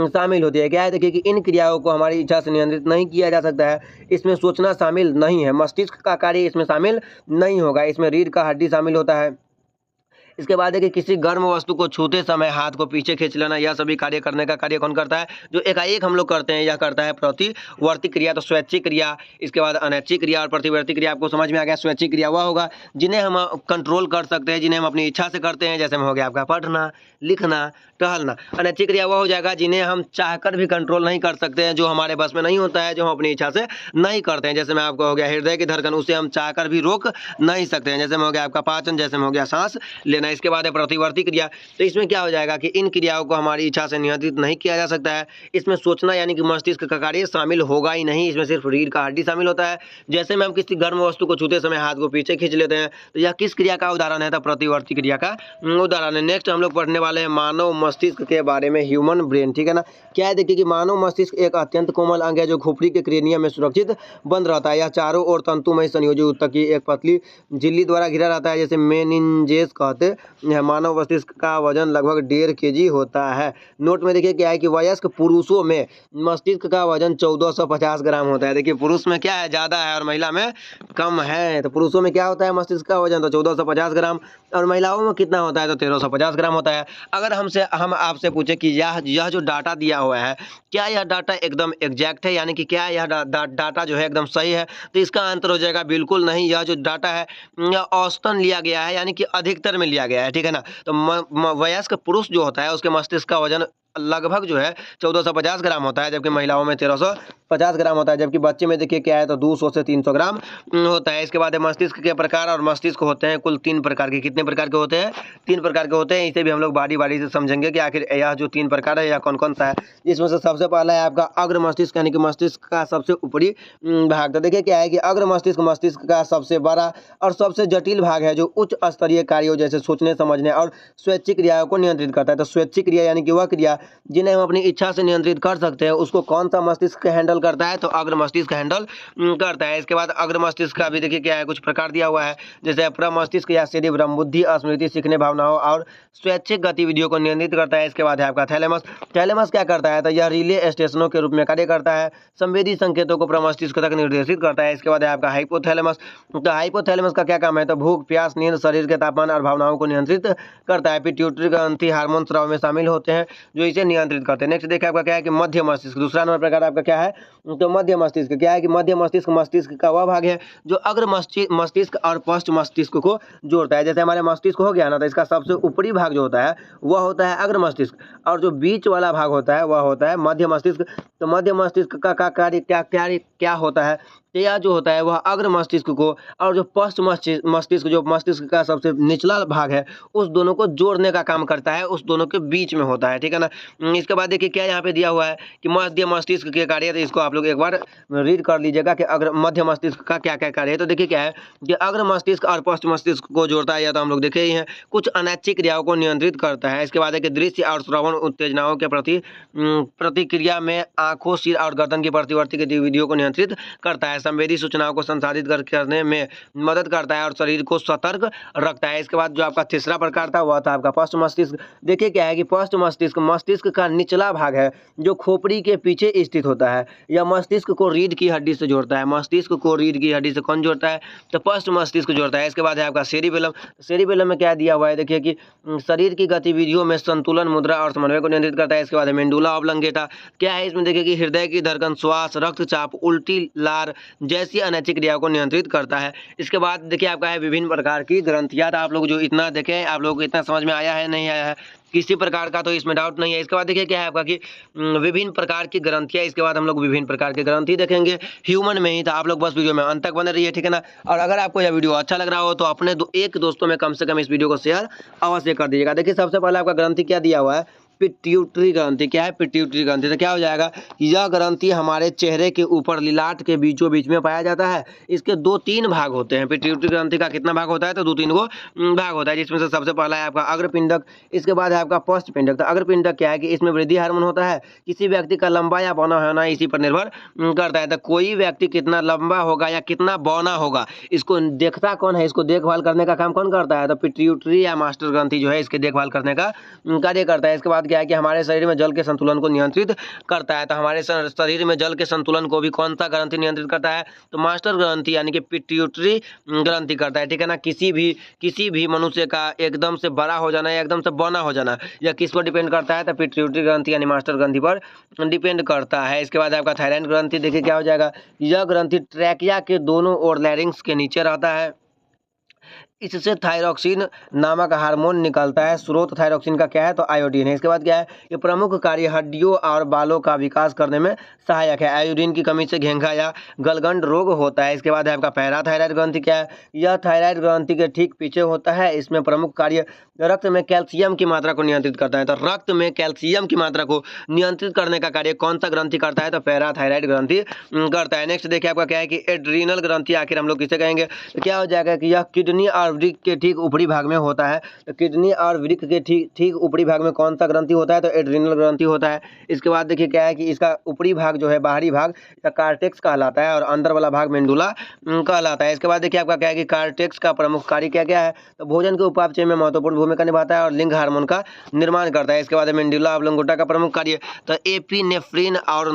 शामिल होती है। क्या है देखिए कि इन क्रियाओं को हमारी इच्छा से नियंत्रित नहीं किया जा सकता है, इसमें सोचना शामिल नहीं है, मस्तिष्क का कार्य इसमें शामिल नहीं होगा, इसमें रीढ़ का हड्डी शामिल होता है। इसके बाद है कि किसी गर्म वस्तु को छूते समय हाथ को पीछे खींच लेना, यह सभी कार्य करने का कार्य कौन करता है, जो एकाएक हम लोग करते हैं, यह करता है प्रतिवर्ती क्रिया। तो स्वैच्छिक क्रिया, इसके बाद अनैच्छिक क्रिया और प्रतिवर्ती क्रिया आपको समझ में आ गया। स्वैच्छिक क्रिया वह होगा जिन्हें हम कंट्रोल कर सकते हैं, जिन्हें हम अपनी इच्छा से करते हैं, जैसे में हो गया आपका पढ़ना, लिखना, टहलना। अनैच्छिक क्रिया वह हो जाएगा जिन्हें हम चाहकर भी कंट्रोल नहीं कर सकते हैं, जो हमारे बस में नहीं होता है, जो हम अपनी इच्छा से नहीं करते हैं, जैसे में आपको हो गया हृदय की धड़कन, उसे हम चाहकर भी रोक नहीं सकते हैं, जैसे में हो गया आपका पाचन, जैसे में हो गया सांस लेना। इसके बाद है प्रतिवर्ती क्रिया, तो इसमें क्या हो जाएगा कि इन क्रियाओं को हमारी इच्छा से नियंत्रित नहीं किया जा सकता है, इसमें सोचना यानी कि मस्तिष्क का कार्य शामिल होगा ही नहीं, इसमें सिर्फ रीढ़ का हड्डी शामिल होता है। जैसे में हम किसी गर्म वस्तु को छूते समय हाथ को पीछे खींच लेते हैं, तो यह किस क्रिया का उदाहरण है, तो प्रतिवर्ती क्रिया का उदाहरण है। नेक्स्ट हम लोग पढ़ने वाले हैं मानव मस्तिष्क के बारे में, ह्यूमन ब्रेन, ठीक है ना। क्या है देखिए कि मानव मस्तिष्क एक अत्यंत कोमल अंग है जो खोपड़ी के क्रेनियम में सुरक्षित बंद रहता है। यह चारों ओर तंतुमय संयोजी ऊतक की एक पतली झिल्ली द्वारा घिरा रहता है, जैसे मेनिंजेस कहते हैं। मानव मस्तिष्क का वजन लगभग 1.5 kg होता है। नोट में देखिए क्या है कि वयस्क पुरुषों में मस्तिष्क का वजन 1450 ग्राम होता है। देखिए पुरुष में क्या है, ज़्यादा है और महिला में कम है। तो पुरुषों में क्या होता है मस्तिष्क का वजन, तो 1450 ग्राम, और महिलाओं में कितना होता है, तो 1350 ग्राम होता है। अगर हम आपसे पूछे कि यह जो डाटा दिया हुआ है, क्या यह डाटा एकदम एग्जैक्ट है, यानी कि क्या यह डाटा जो है एकदम सही है, तो इसका आंसर हो जाएगा बिल्कुल नहीं। यह जो डाटा है यह औसतन लिया गया है, यानी कि अधिकतर में लिया गया है, ठीक है ना। तो वयस्क पुरुष जो होता है उसके मस्तिष्क का वजन लगभग जो है 1450 ग्राम होता है, जबकि महिलाओं में 1350 ग्राम होता है। जबकि बच्चे में देखिए क्या है, तो 200 से 300 ग्राम होता है। इसके बाद मस्तिष्क के प्रकार, और मस्तिष्क होते हैं कुल 3 प्रकार के। कितने प्रकार के होते हैं, 3 प्रकार के होते हैं। इसे भी हम लोग बारी बारी से समझेंगे कि आखिर यह जो 3 प्रकार है यह कौन कौन सा है। इसमें से सबसे पहला है आपका अग्र मस्तिष्क, यानी कि मस्तिष्क का सबसे ऊपरी भाग। तो देखिए क्या है कि अग्र मस्तिष्क मस्तिष्क का सबसे बड़ा और सबसे जटिल भाग है, जो उच्च स्तरीय कार्यों जैसे सोचने, समझने और स्वैच्छिक क्रियाओं को नियंत्रित करता है। तो स्वैच्छिक क्रिया यानी कि वह क्रिया जिन्हें हम अपनी इच्छा से नियंत्रित कर सकते हैं, उसको कौन सा मस्तिष्क हैंडल करता है, तो अग्र मस्तिष्क हैंडल करता है। इसके बाद अग्र मस्तिष्क का भी देखिए क्या है, कुछ प्रकार दिया हुआ है, जैसे प्रमस्तिष्क या सेरिब्रम बुद्धि, स्मृति, सीखने, भावनाओं और स्वैच्छिक गतिविधियों को नियंत्रित करता है। इसके बाद है आपका थैलेमस। थैलेमस क्या करता है, तो यह रिले स्टेशनों के रूप में कार्य करता है, संवेदी संकेतों को प्रमस्तिष्क तक निर्देशित करता है। इसके बाद है आपका हाइपोथैलेमस। तो हाइपोथैलेमस का क्या काम है, तो भूख, प्यास, नींद, शरीर के तापमान और भावनाओं को नियंत्रित करता है। पिट्यूटरी ग्रंथि हार्मोन स्राव में शामिल होते हैं जो इसे नियंत्रित करते हैं। नेक्स्ट देखिए आपका क्या है कि मध्य मस्तिष्क, दूसरा नंबर प्रकार आपका क्या है, तो मध्य मस्तिष्क। क्या है कि मध्य मस्तिष्क मस्तिष्क का वह भाग है जो अग्र मस्तिष्क और पश्च मस्तिष्क को जोड़ता है। जैसे हमारे मस्तिष्क हो गया ना, तो इसका सबसे ऊपरी भाग जो होता है वह होता है अग्र मस्तिष्क, और जो बीच वाला भाग होता है वह होता है मध्य मस्तिष्क। तो मध्य मस्तिष्क का कार्य क्या होता है, यह जो होता है वह अग्र मस्तिष्क को और जो पश्च मस्तिष्क जो मस्तिष्क का सबसे निचला भाग है उस दोनों को जोड़ने का काम करता है, उस दोनों के बीच में होता है, ठीक है ना। इसके बाद देखिए क्या यहाँ पे दिया हुआ है कि मध्य मस्तिष्क के कार्य, तो इसको आप लोग एक बार रीड कर लीजिएगा कि अग्र मध्य मस्तिष्क का क्या क्या कार्य है। तो देखिए क्या है कि अग्र मस्तिष्क और पश्च मस्तिष्क को जोड़ता है, या तो हम लोग देखे ही हैं, कुछ अनैच्छिक क्रियाओं को नियंत्रित करता है। इसके बाद है कि दृश्य और श्रवण उत्तेजनाओं के प्रति प्रतिक्रिया में आंखों, सिर और गर्दन की प्रतिवर्ती गतिविधियों को नियंत्रित करता है। संवेदी सूचनाओं को संसाधित करने में मदद करता है और शरीर को सतर्क रखता है। इसके बाद जो आपका तीसरा प्रकार था वह था आपका पश्च मस्तिष्क। देखिए क्या है कि पश्च मस्तिष्क मस्तिष्क का निचला भाग है जो खोपड़ी के पीछे स्थित होता है। यह मस्तिष्क को रीढ़ की हड्डी से जोड़ता है। मस्तिष्क को रीढ़ की हड्डी से कौन जोड़ता है, तो पश्च मस्तिष्क जोड़ता है। इसके बाद है आपका सेरिबेलम। सेरिबेलम में क्या दिया हुआ है, देखिए कि शरीर की गतिविधियों में संतुलन, मुद्रा और समन्वय को नियंत्रित करता है। इसके बाद है मेंडुला ऑब्लंगेटा। क्या है इसमें, देखिए कि हृदय की धड़कन, श्वास, रक्तचाप, उल्टी, लार जैसी अनैच्छिक क्रियाओं को नियंत्रित करता है। इसके बाद देखिए आपका है विभिन्न प्रकार की ग्रंथियां। आप लोग जो इतना देखें, आप लोगों को इतना समझ में आया है नहीं आया है किसी प्रकार का, तो इसमें डाउट नहीं है। इसके बाद देखिए क्या है आपका कि विभिन्न प्रकार की ग्रंथियां। इसके बाद हम लोग विभिन्न प्रकार के ग्रंथि देखेंगे ह्यूमन में ही। तो आप लोग बस वीडियो में अंत तक बने रहिए, ठीक है ना। और अगर आपको यह वीडियो अच्छा लग रहा हो तो अपने एक दोस्तों में कम से कम इस वीडियो को शेयर अवश्य कर दीजिएगा। देखिए सबसे पहले आपका ग्रंथि क्या दिया हुआ है, पिट्यूटरी ग्रंथि। क्या है? पिट्यूटरी ग्रंथि। तो क्या हो जाएगा? यह ग्रंथि हमारे चेहरे के ऊपर लिलाट के बीचों बीच में पाया जाता है। इसके 2-3 भाग होते हैं। पिट्यूटरी ग्रंथि का कितना भाग होता है? तो 2-3 गो भाग होता है, जिसमें से सबसे पहला है आपका अग्रपिंडक, इसके बाद है आपका पश्चपिंडक। तो अग्रपिंडक क्या है कि इसमें वृद्धि हार्मोन होता है। किसी व्यक्ति का लंबा या बौना होना इसी पर निर्भर करता है। तो कोई व्यक्ति कितना लंबा होगा या कितना बौना होगा, इसको देखता कौन है? इसको देखभाल करने का काम कौन करता है? तो पिट्यूटरी या मास्टर ग्रंथि जो है इसके देखभाल करने का कार्य करता है। इसके बाद क्या है कि हमारे शरीर में जल के संतुलन को नियंत्रित करता है। तो हमारे शरीर में जल के संतुलन को भी कौन सा ग्रंथि नियंत्रित करता है? तो मास्टर ग्रंथि यानी कि पिट्यूटरी ग्रंथि करता है। ठीक है ना? किसी भी मनुष्य का एकदम से बड़ा हो जाना या एकदम से बौना हो जाना, यह किस पर डिपेंड करता है? तो पिट्यूटरी ग्रंथि यानी मास्टर ग्रंथि पर डिपेंड करता है। इसके बाद आपका थायराइड ग्रंथि, देखिए क्या हो जाएगा? यह ग्रंथि ट्रैकिया के दोनों ओर लैरिंक्स के नीचे रहता है। इससे थायरॉक्सिन नामक हार्मोन निकलता है। स्रोत थायरॉक्सिन का क्या है? तो आयोडीन है। इसके बाद क्या है? ये प्रमुख कार्य हड्डियों और बालों का विकास करने में सहायक है। आयोडीन की कमी से घेंघा या गलगंड रोग होता है। इसके बाद है आपका पैराथायराइड ग्रंथि। क्या है? यह थायराइड ग्रंथि के ठीक पीछे होता है। इसमें प्रमुख कार्य रक्त में कैल्शियम की मात्रा को नियंत्रित करता है। तो रक्त में कैल्शियम की मात्रा को नियंत्रित करने का कार्य कौन सा ग्रंथि करता है? तो पैराथायराइड ग्रंथि करता है। नेक्स्ट देखिए आपका क्या है कि एड्रीनल ग्रंथि आखिर हम लोग किसे कहेंगे? तो क्या हो जाएगा कि यह किडनी और वृक्क के ठीक ऊपरी भाग में होता है। तो किडनी और वृक्क के ठीक ऊपरी भाग में कौन सा ग्रंथि होता है? तो एड्रीनल ग्रंथि होता है। इसके बाद देखिए क्या है कि इसका ऊपरी भाग जो है, बाहरी भाग, कार्टेक्स कहलाता है और अंदर वाला भाग मेंडुला कहलाता है। इसके बाद देखिए आपका क्या है कि कार्टेक्स का प्रमुख कार्य क्या क्या है? तो भोजन के उपापचय में महत्वपूर्ण भूमिका निभाता है और लिंग हार्मोन का निर्माण करता है। इसके बाद मेंडुला ऑब्लोंगेटा का प्रमुख कार्य, तो एपिनेफ्रिन और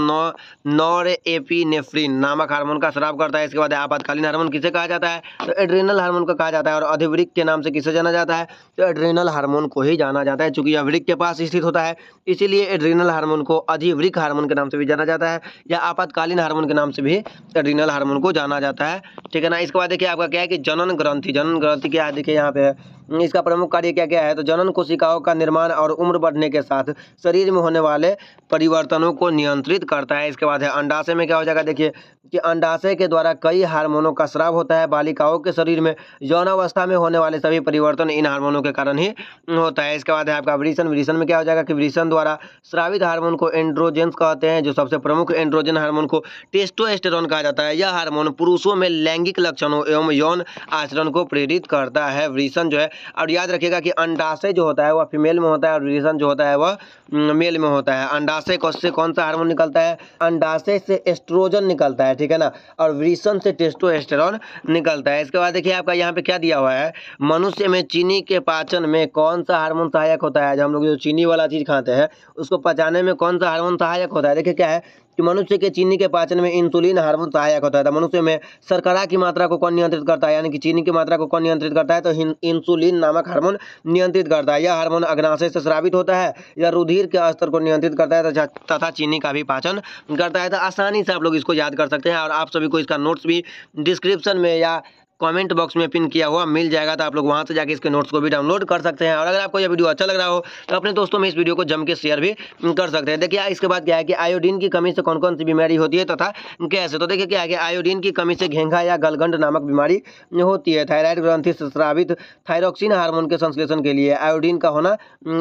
नॉरएपिनेफ्रिन नामक हार्मोन का स्राव करता है। इसके बाद आपातकालीन हार्मोन किसे कहा जाता है? तो एड्रेनल हार्मोन को कहा जाता है। और अधिवृक्क के नाम से किसे जाना जाता है? तो एड्रेनल हार्मोन को ही जाना जाता है। चूंकि यह वृक्क के पास स्थित होता है, इसीलिए एड्रेनल हार्मोन को अधिवृक्क हार्मोन के नाम से भी जाना जाता है, या आपातकालीन हार्मोन के नाम से भी एड्रेनल हार्मोन को जाना जाता है। ठीक है ना? इसके बाद देखिए आपका क्या है कि जनन ग्रंथि। जनन ग्रंथि क्या है? देखिए यहाँ पे है, इसका प्रमुख कार्य क्या क्या है? तो जनन कोशिकाओं का निर्माण और उम्र बढ़ने के साथ शरीर में होने वाले परिवर्तनों को नियंत्रित करता है। इसके बाद है अंडाशय में क्या हो जाएगा? देखिए कि अंडाशय के द्वारा कई हार्मोनों का स्राव होता है। बालिकाओं के शरीर में यौनावस्था में होने वाले सभी परिवर्तन इन हार्मोनों के कारण ही होता है। इसके बाद है आपका वृषण। वृषण में क्या हो जाएगा कि वृषण द्वारा स्रावित हार्मोन को एंड्रोजेंस कहते हैं। जो सबसे प्रमुख एंड्रोजन हार्मोन को टेस्टोस्टेरोन कहा जाता है। यह हार्मोन पुरुषों में लैंगिक लक्षणों एवं यौन आचरण को प्रेरित करता है, वृषण जो है। और याद रखिएगा कि अंडाशय जो होता है वह फीमेल में होता है और वृषण जो होता है वह मेल में होता है। अंडाशय से कौन सा हार्मोन निकलता है? अंडाशय से एस्ट्रोजन निकलता है। ठीक है ना? और वृषण से टेस्टोस्टेरोन निकलता है। इसके बाद देखिए आपका यहाँ पे क्या दिया हुआ है? मनुष्य में चीनी के पाचन में कौन सा हार्मोन सहायक होता है? जब हम लोग जो चीनी वाला चीज खाते हैं उसको पचाने में कौन सा हार्मोन सहायक होता है? देखिए क्या है कि मनुष्य के चीनी के पाचन में इंसुलिन हार्मोन सहायक होता है। तो मनुष्य में शर्करा की मात्रा को कौन नियंत्रित करता है? यानी कि चीनी की मात्रा को कौन नियंत्रित करता है? तो इंसुलिन नामक हार्मोन नियंत्रित करता है। यह हार्मोन अग्नाशय से स्रावित होता है, या रुधिर के स्तर को नियंत्रित करता है तथा चीनी का भी पाचन करता है। तो आसानी से आप लोग इसको याद कर सकते हैं। और आप सभी को इसका नोट्स भी डिस्क्रिप्शन में या कमेंट बॉक्स में पिन किया हुआ मिल जाएगा, तो आप लोग वहां से जाके इसके नोट्स को भी डाउनलोड कर सकते हैं। और अगर आपको यह वीडियो अच्छा लग रहा हो तो अपने दोस्तों में इस वीडियो को जम के शेयर भी कर सकते हैं। देखिए इसके बाद क्या है कि आयोडीन की कमी से कौन कौन सी बीमारी होती है तथा कैसे? तो देखिए क्या है कि आयोडीन की कमी से घेंघा या गलगंड नामक बीमारी होती है। थायराइड ग्रंथि से स्रावित थायरॉक्सिन हार्मोन के संश्लेषण के लिए आयोडीन का होना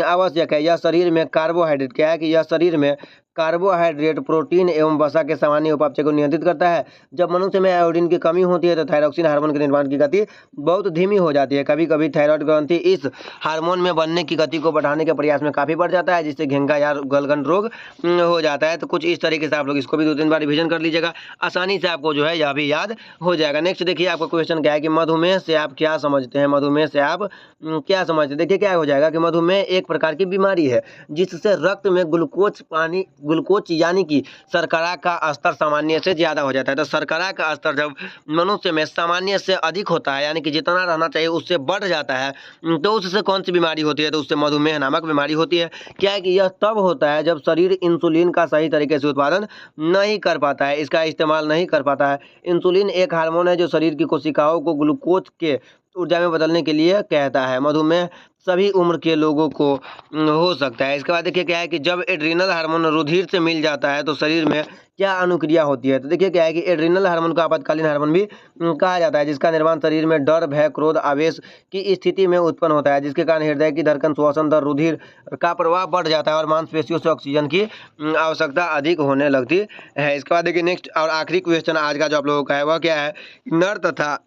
आवश्यक है। यह शरीर में कार्बोहाइड्रेट क्या है कि यह शरीर में कार्बोहाइड्रेट, प्रोटीन एवं वसा के सामान्य उपापचय को नियंत्रित करता है। जब मनुष्य में आयोडीन की कमी होती है तो थायरॉक्सिन हार्मोन के निर्माण की गति बहुत धीमी हो जाती है। कभी कभी थायराइड ग्रंथि इस हार्मोन में बनने की गति को बढ़ाने के प्रयास में काफी बढ़ जाता है, जिससे घेंघा या गलगंड रोग हो जाता है। तो कुछ इस तरीके से आप लोग इसको भी 2-3 बार रिविजन कर लीजिएगा, आसानी से आपको जो है यह भी याद हो जाएगा। नेक्स्ट देखिए आपका क्वेश्चन क्या है कि मधुमेह से आप क्या समझते हैं? मधुमेह से आप क्या समझते हैं? देखिए क्या हो जाएगा कि मधुमेह एक प्रकार की बीमारी है जिससे रक्त में ग्लूकोज यानी कि शर्करा का स्तर सामान्य से ज्यादा हो जाता है। तो शर्करा का स्तर जब मनुष्य में सामान्य से अधिक होता है, यानी कि जितना रहना चाहिए उससे बढ़ जाता है, तो उससे कौन सी बीमारी होती है? तो उससे मधुमेह नामक बीमारी होती है। क्या है कि यह तब होता है जब शरीर इंसुलिन का सही तरीके से उत्पादन नहीं कर पाता है, इसका इस्तेमाल नहीं कर पाता है। इंसुलिन एक हार्मोन है जो शरीर की कोशिकाओं को ग्लूकोज के ऊर्जा में बदलने के लिए कहता है। मधुमेह सभी उम्र के लोगों को हो सकता है। इसके बाद देखिए क्या है कि जब एड्रिनल हार्मोन रुधिर से मिल जाता है तो शरीर में क्या अनुक्रिया होती है। तो देखिए क्या है कि एड्रिनल हार्मोन को आपातकालीन हार्मोन भी कहा जाता है, जिसका निर्माण शरीर में डर, भय, क्रोध, आवेश की स्थिति में उत्पन्न होता है, जिसके कारण हृदय की धड़कन, श्वसन दर, रुधिर का प्रवाह बढ़ जाता है और मांसपेशियों से ऑक्सीजन की आवश्यकता अधिक होने लगती है। इसके बाद देखिए नेक्स्ट और आखिरी क्वेश्चन आज का जो आप लोगों का है वह क्या है, नर तथा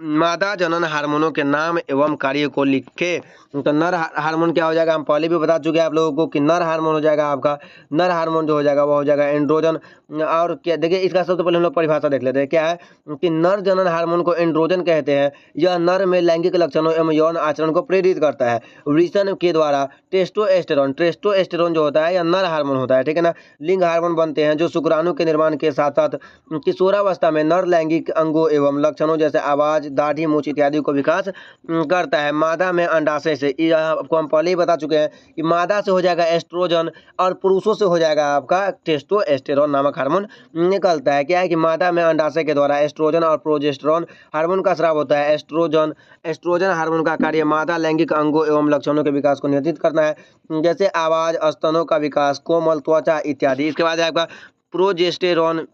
मादा जनन हार्मोनों के नाम एवं कार्य को लिखे। तो नर हार्मोन क्या हो जाएगा, हम पहले भी बता चुके हैं आप लोगों को कि नर हार्मोन हो जाएगा आपका, नर हार्मोन जो हो जाएगा वो हो जाएगा एंड्रोजन। और क्या देखिए इसका सबसे पहले हम लोग परिभाषा देख लेते हैं। क्या है कि नर जनन हार्मोन को एंड्रोजन कहते हैं। यह नर में लैंगिक लक्षणों एवं यौन आचरण को प्रेरित करता है। वृषण के द्वारा टेस्टोस्टेरोन जो होता है यह नर हार्मोन होता है, ठीक है ना। लिंग हार्मोन बनते हैं जो शुक्राणु के निर्माण के साथ साथ किशोरावस्था में नर लैंगिक अंगों एवं लक्षणों जैसे आवाज, दाढ़ी, मूंछ इत्यादि को विकास करता है। मादा में अंडाशय से, यह आपको हम पहले ही बता चुके हैं कि मादा से हो जाएगा एस्ट्रोजन और पुरुषों से हो जाएगा आपका टेस्टोस्टेरोन नामक हार्मोन निकलता है। क्या है कि मादा में अंडाशय के द्वारा एस्ट्रोजन और प्रोजेस्टेरोन हार्मोन का स्राव होता है। एस्ट्रोजन हार्मोन का कार्य मादा लैंगिक अंगों एवं लक्षणों के विकास को नियंत्रित करना है, जैसे आवाज, स्तनों का विकास, कोमल त्वचा इत्यादि। इसके बाद आपका प्रोजेस्टेरोन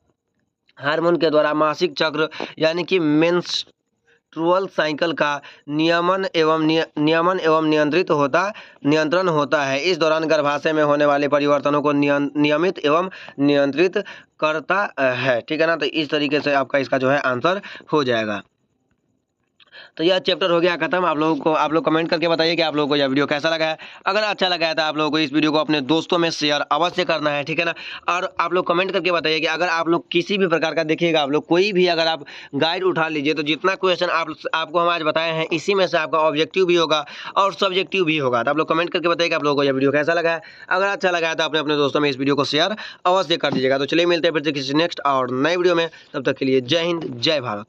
हार्मोन के द्वारा मासिक चक्र यानी कि मेंस्ट्रुअल साइकिल का नियमन एवं नियंत्रण होता है। इस दौरान गर्भाशय में होने वाले परिवर्तनों को नियमित एवं नियंत्रित करता है, ठीक है ना। तो इस तरीके से आपका इसका जो है आंसर हो जाएगा। तो यह चैप्टर हो गया खत्म। आप लोग कमेंट करके बताइए कि आप लोगों को यह वीडियो कैसा लगा है। अगर अच्छा लगा है तो आप लोगों को इस वीडियो को अपने दोस्तों में शेयर अवश्य करना है, ठीक है ना। और आप लोग कमेंट करके बताइए कि अगर आप लोग किसी भी प्रकार का देखिएगा, आप लोग कोई भी अगर आप गाइड उठा लीजिए तो जितना क्वेश्चन आपको हम आज बताए हैं इसी में से आपका ऑब्जेक्टिव भी होगा और सब्जेक्टिव भी होगा। तो आप लोग कमेंट करके बताइए कि आप लोगों को यह वीडियो कैसा लगा है। अगर अच्छा लगा है तो अपने दोस्तों में इस वीडियो को शेयर अवश्य कर दीजिएगा। तो चलिए मिलते हैं फिर से किसी नेक्स्ट और नए वीडियो में, तब तक के लिए जय हिंद, जय भारत।